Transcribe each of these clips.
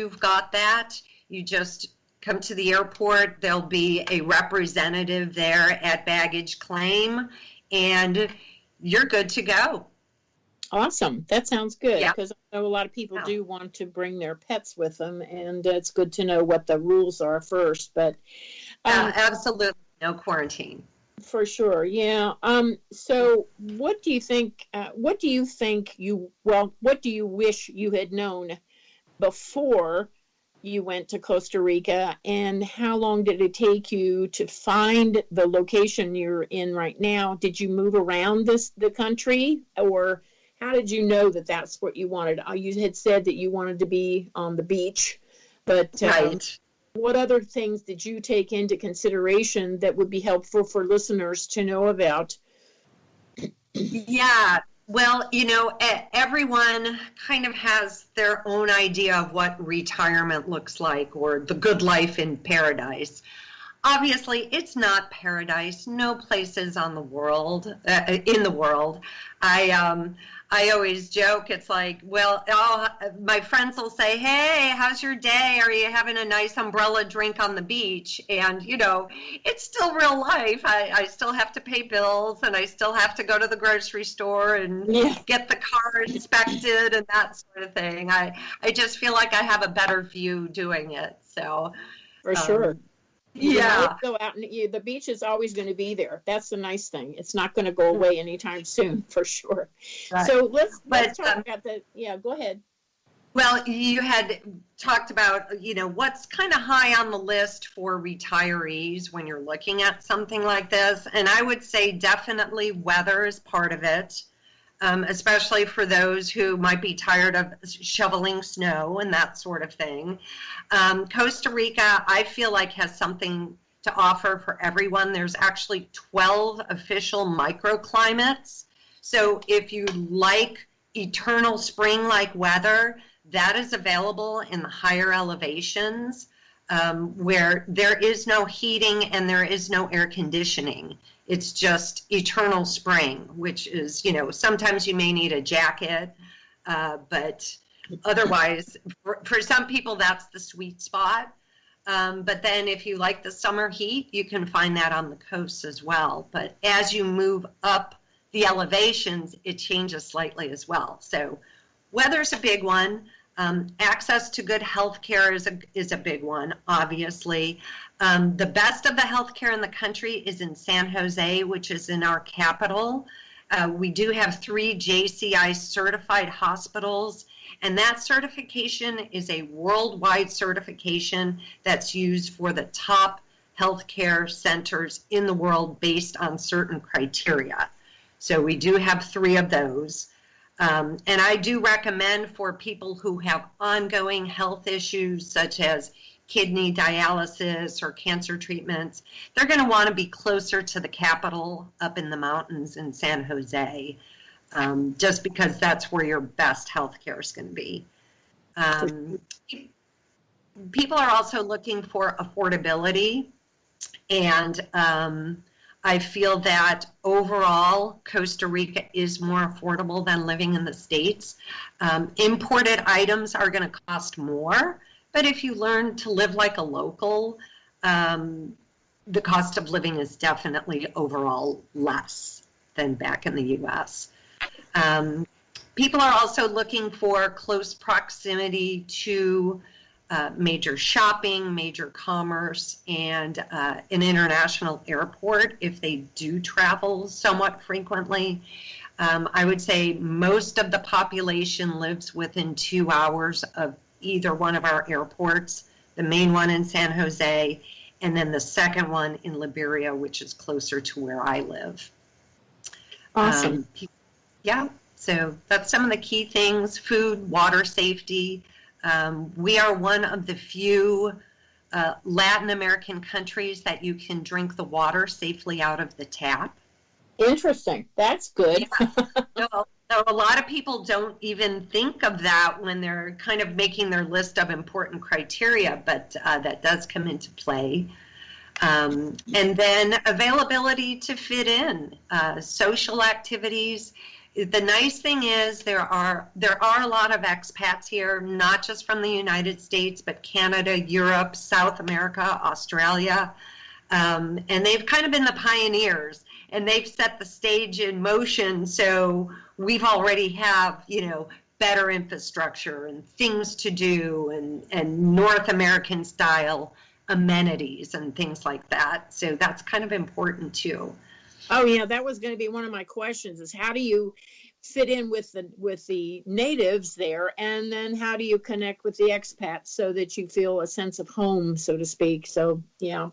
you've got that, you just come to the airport. There'll be a representative there at baggage claim, and you're good to go. Awesome. That sounds good, Yeah. because I know a lot of people do want to bring their pets with them, and it's good to know what the rules are first. But absolutely no quarantine. For sure, yeah. So what do you think, what do you wish you had known before you went to Costa Rica, and how long did it take you to find the location you're in right now? Did you move around the country, or how did you know that that's what you wanted? You had said that you wanted to be on the beach, but right. What other things did you take into consideration that would be helpful for listeners to know about? Yeah, well, everyone kind of has their own idea of what retirement looks like, or the good life in paradise. Obviously, it's not paradise. No places in the world. I always joke, it's like, well, my friends will say, hey, how's your day? Are you having a nice umbrella drink on the beach? And, it's still real life. I still have to pay bills, and I still have to go to the grocery store and get the car inspected and that sort of thing. I just feel like I have a better view doing it. So, for sure. Yeah. Go out and the beach is always going to be there. That's the nice thing. It's not going to go away anytime soon, for sure. Right. So let's talk about go ahead. Well, you had talked about, what's kind of high on the list for retirees when you're looking at something like this. And I would say definitely weather is part of it. Especially for those who might be tired of shoveling snow and that sort of thing. Costa Rica, I feel like, has something to offer for everyone. There's actually 12 official microclimates. So if you like eternal spring-like weather, that is available in the higher elevations, where there is no heating and there is no air conditioning. It's just eternal spring, which is, sometimes you may need a jacket, but otherwise, for some people, that's the sweet spot. But then if you like the summer heat, you can find that on the coast as well. But as you move up the elevations, it changes slightly as well. So weather's a big one. Access to good health care is a big one, obviously. The best of the health care in the country is in San Jose, which is in our capital. We do have 3 JCI certified hospitals, and that certification is a worldwide certification that's used for the top healthcare centers in the world based on certain criteria. So we do have 3 of those. And I do recommend for people who have ongoing health issues, such as kidney dialysis or cancer treatments, they're going to want to be closer to the capital up in the mountains in San Jose, just because that's where your best health care is going to be. People are also looking for affordability, and I feel that overall Costa Rica is more affordable than living in the States. Imported items are going to cost more, but if you learn to live like a local, the cost of living is definitely overall less than back in the U.S. People are also looking for close proximity to major shopping, major commerce, and an international airport if they do travel somewhat frequently. I would say most of the population lives within 2 hours of either one of our airports, the main one in San Jose, and then the second one in Liberia, which is closer to where I live. Awesome. So that's some of the key things: food, water safety. We are one of the few Latin American countries that you can drink the water safely out of the tap. Interesting. That's good. So a lot of people don't even think of that when they're kind of making their list of important criteria, but that does come into play. And then availability to fit in, social activities. The nice thing is there are a lot of expats here, not just from the United States, but Canada, Europe, South America, Australia, and they've kind of been the pioneers, and they've set the stage in motion. So we've already have, better infrastructure and things to do, and North American style amenities and things like that. So that's kind of important too. Oh yeah, that was going to be one of my questions, is how do you fit in with the natives there, and then how do you connect with the expats so that you feel a sense of home, so to speak? So yeah.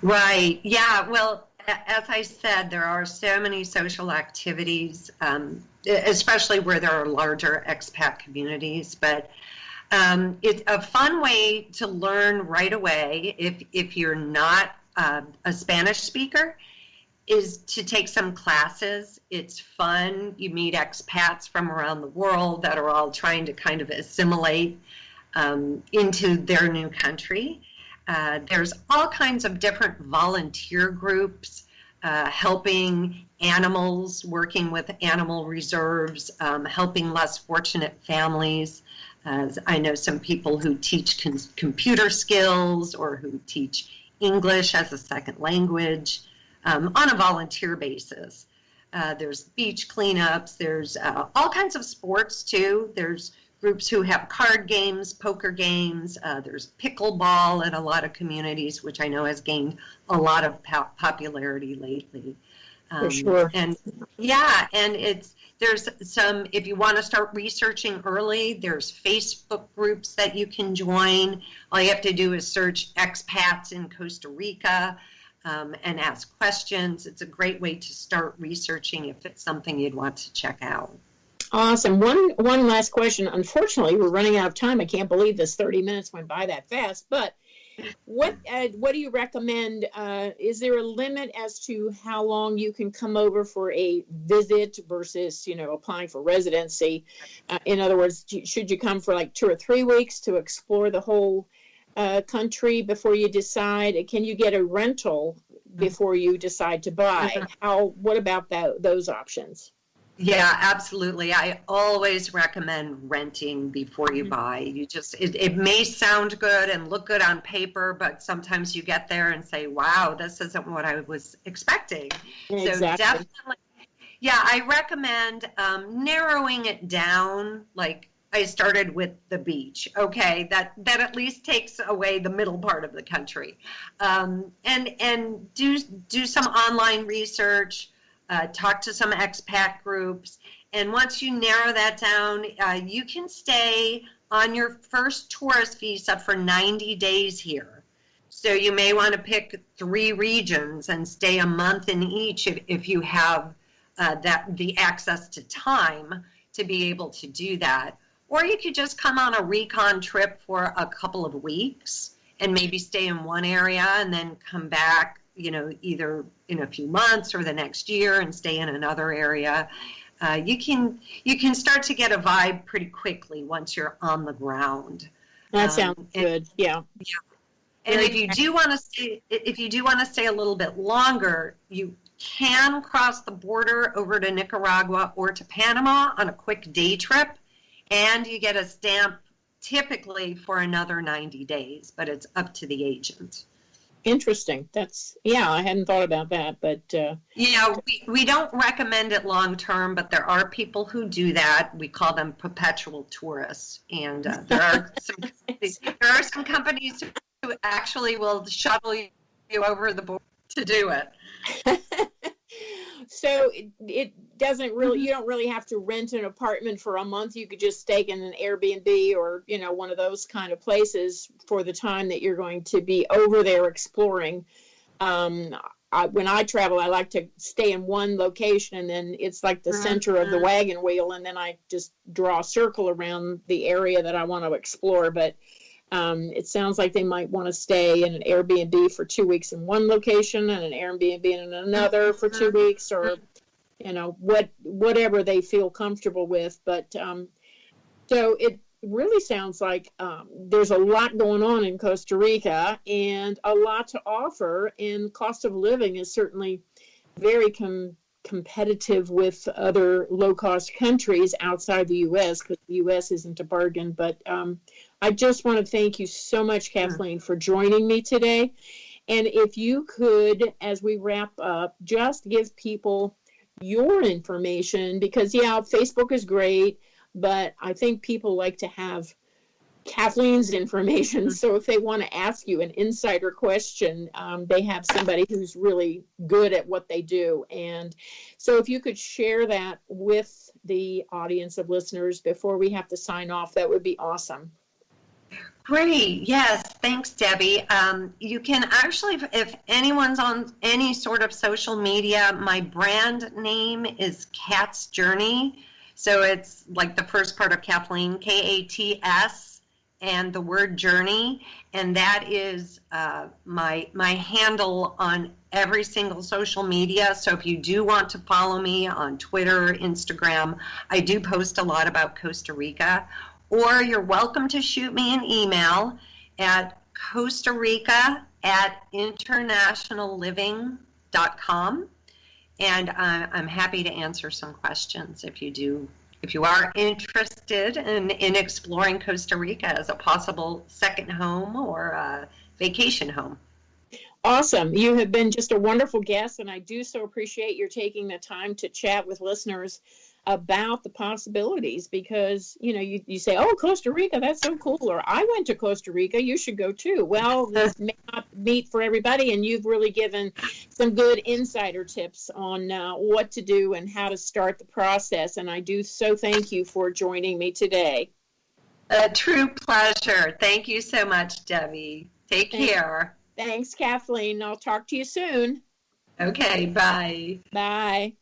Right. Yeah. Well, as I said, there are so many social activities, especially where there are larger expat communities, but it's a fun way to learn right away if you're not a Spanish speaker, is to take some classes. It's fun. You meet expats from around the world that are all trying to kind of assimilate into their new country. There's all kinds of different volunteer groups helping animals, working with animal reserves, helping less fortunate families. I know some people who teach computer skills or who teach English as a second language on a volunteer basis. There's beach cleanups. There's all kinds of sports too. There's groups who have card games, poker games. There's pickleball in a lot of communities, which I know has gained a lot of popularity lately. For sure. And yeah, and there's some, if you want to start researching early, there's Facebook groups that you can join. All you have to do is search expats in Costa Rica and ask questions. It's a great way to start researching if it's something you'd want to check out. Awesome. One last question. Unfortunately, we're running out of time. I can't believe this 30 minutes went by that fast. But what do you recommend? Is there a limit as to how long you can come over for a visit versus, applying for residency? In other words, should you come for like 2 or 3 weeks to explore the whole country before you decide? Can you get a rental before you decide to buy? What about those options? Yeah, absolutely. I always recommend renting before you buy. It may sound good and look good on paper, but sometimes you get there and say, wow, this isn't what I was expecting. Exactly. So definitely, yeah, I recommend narrowing it down. Like I started with the beach. Okay, that at least takes away the middle part of the country. And do some online research. Talk to some expat groups, and once you narrow that down, you can stay on your first tourist visa for 90 days here. So you may want to pick 3 regions and stay a month in each if you have the access to time to be able to do that. Or you could just come on a recon trip for a couple of weeks and maybe stay in one area and then come back, either in a few months or the next year and stay in another area. You can start to get a vibe pretty quickly once you're on the ground. That sounds good. Yeah. And if you do want to stay a little bit longer, you can cross the border over to Nicaragua or to Panama on a quick day trip, and you get a stamp typically for another 90 days, but it's up to the agent. Interesting. I hadn't thought about that, but we don't recommend it long term, but there are people who do that. We call them perpetual tourists, and there are some companies who actually will shuttle you over the border to do it. So it doesn't really, you don't really have to rent an apartment for a month. You could just stay in an Airbnb or, one of those kind of places for the time that you're going to be over there exploring. When I travel, I like to stay in one location, and then it's like the center of the wagon wheel, and then I just draw a circle around the area that I want to explore. But it sounds like they might want to stay in an Airbnb for 2 weeks in one location and an Airbnb in another for 2 weeks, or, whatever they feel comfortable with. But so it really sounds like there's a lot going on in Costa Rica and a lot to offer, and cost of living is certainly very competitive with other low-cost countries outside the U.S., because the U.S. isn't a bargain. But I just want to thank you so much, Kathleen, for joining me today. And if you could, as we wrap up, just give people your information, because, yeah, Facebook is great, but I think people like to have Kathleen's information. So if they want to ask you an insider question, they have somebody who's really good at what they do. And so if you could share that with the audience of listeners before we have to sign off, that would be awesome. Great. Yes. Thanks, Debbie. You can actually, if anyone's on any sort of social media, my brand name is Kat's Journey. So it's like the first part of Kathleen, Kats, and the word journey. And that is my handle on every single social media. So if you do want to follow me on Twitter, Instagram, I do post a lot about Costa Rica. Or you're welcome to shoot me an email at costarica@internationalliving.com, and I'm happy to answer some questions if you are interested in exploring Costa Rica as a possible second home or a vacation home. Awesome. You have been just a wonderful guest, and I do so appreciate your taking the time to chat with listeners about the possibilities, because, you know, you say, oh, Costa Rica, that's so cool, or I went to Costa Rica, you should go too. Well, this may not meet for everybody, and you've really given some good insider tips on what to do and how to start the process, and I do so thank you for joining me today. A true pleasure. Thank you so much, Debbie. Take care. Thanks, Kathleen. I'll talk to you soon. Okay, bye. Bye.